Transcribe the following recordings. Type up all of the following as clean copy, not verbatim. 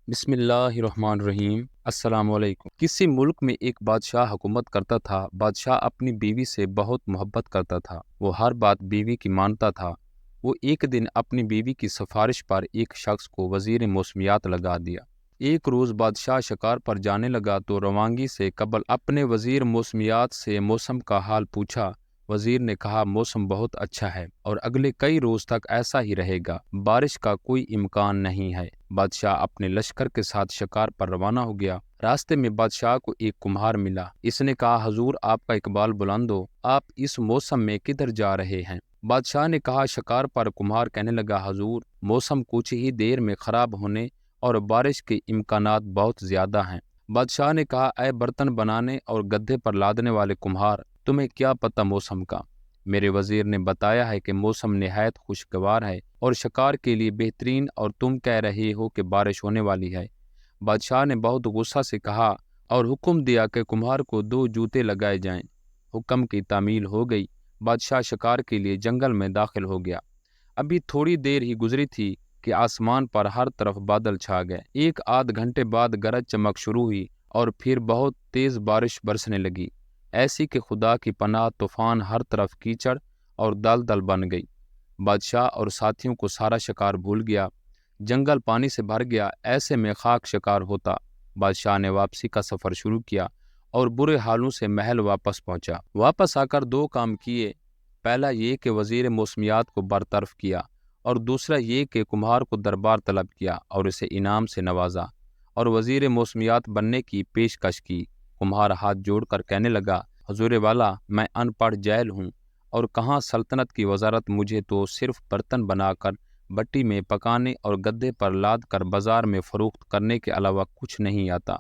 بسم اللہ الرحمن الرحیم۔ السلام علیکم۔ کسی ملک میں ایک بادشاہ حکومت کرتا تھا۔ بادشاہ اپنی بیوی سے بہت محبت کرتا تھا۔ وہ ہر بات بیوی کی مانتا تھا۔ وہ ایک دن اپنی بیوی کی سفارش پر ایک شخص کو وزیر موسمیات لگا دیا۔ ایک روز بادشاہ شکار پر جانے لگا تو روانگی سے قبل اپنے وزیر موسمیات سے موسم کا حال پوچھا۔ وزیر نے کہا موسم بہت اچھا ہے اور اگلے کئی روز تک ایسا ہی رہے گا، بارش کا کوئی امکان نہیں ہے۔ بادشاہ اپنے لشکر کے ساتھ شکار پر روانہ ہو گیا۔ راستے میں بادشاہ کو ایک کمہار ملا۔ اس نے کہا حضور آپ کا اقبال بلند ہو، آپ اس موسم میں کدھر جا رہے ہیں؟ بادشاہ نے کہا شکار پر۔ کمہار کہنے لگا حضور موسم کچھ ہی دیر میں خراب ہونے اور بارش کے امکانات بہت زیادہ ہیں۔ بادشاہ نے کہا اے برتن بنانے اور گدھے پر لادنے والے کمہار، تمہیں کیا پتہ موسم کا؟ میرے وزیر نے بتایا ہے کہ موسم نہایت خوشگوار ہے اور شکار کے لیے بہترین، اور تم کہہ رہے ہو کہ بارش ہونے والی ہے۔ بادشاہ نے بہت غصہ سے کہا اور حکم دیا کہ کمہار کو 2 جوتے لگائے جائیں۔ حکم کی تعمیل ہو گئی۔ بادشاہ شکار کے لیے جنگل میں داخل ہو گیا۔ ابھی تھوڑی دیر ہی گزری تھی کہ آسمان پر ہر طرف بادل چھا گئے۔ ایک آدھ گھنٹے بعد گرج چمک شروع ہوئی اور پھر بہت تیز بارش برسنے لگی، ایسی کہ خدا کی پناہ طوفان ہر طرف کیچڑ اور دلدل بن گئی۔ بادشاہ اور ساتھیوں کو سارا شکار بھول گیا۔ جنگل پانی سے بھر گیا، ایسے میں خاک شکار ہوتا۔ بادشاہ نے واپسی کا سفر شروع کیا اور برے حالوں سے محل واپس پہنچا۔ واپس آ کر 2 کام کیے۔ پہلا یہ کہ وزیر موسمیات کو برطرف کیا، اور دوسرا یہ کہ کمہار کو دربار طلب کیا اور اسے انعام سے نوازا اور وزیر موسمیات بننے کی پیشکش کی۔ کمہار ہاتھ جوڑ کر کہنے لگا حضور والا میں ان پڑھ جاہل ہوں، اور کہاں سلطنت کی وزارت، مجھے تو صرف برتن بنا کر بٹی میں پکانے اور گدھے پر لاد کر بازار میں فروخت کرنے کے علاوہ کچھ نہیں آتا۔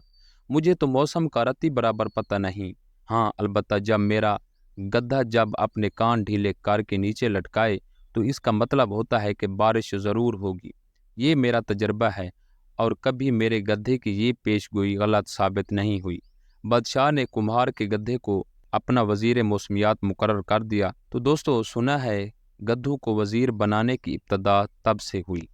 مجھے تو موسم کا رتی برابر پتہ نہیں۔ ہاں البتہ جب میرا گدھا جب اپنے کان ڈھیلے کار کے نیچے لٹکائے تو اس کا مطلب ہوتا ہے کہ بارش ضرور ہوگی۔ یہ میرا تجربہ ہے اور کبھی میرے گدھے کی یہ پیش گوئی غلط ثابت نہیں ہوئی۔ بادشاہ نے کمہار کے گدھے کو اپنا وزیر موسمیات مقرر کر دیا۔ تو دوستو سنا ہے گدھوں کو وزیر بنانے کی ابتدا تب سے ہوئی۔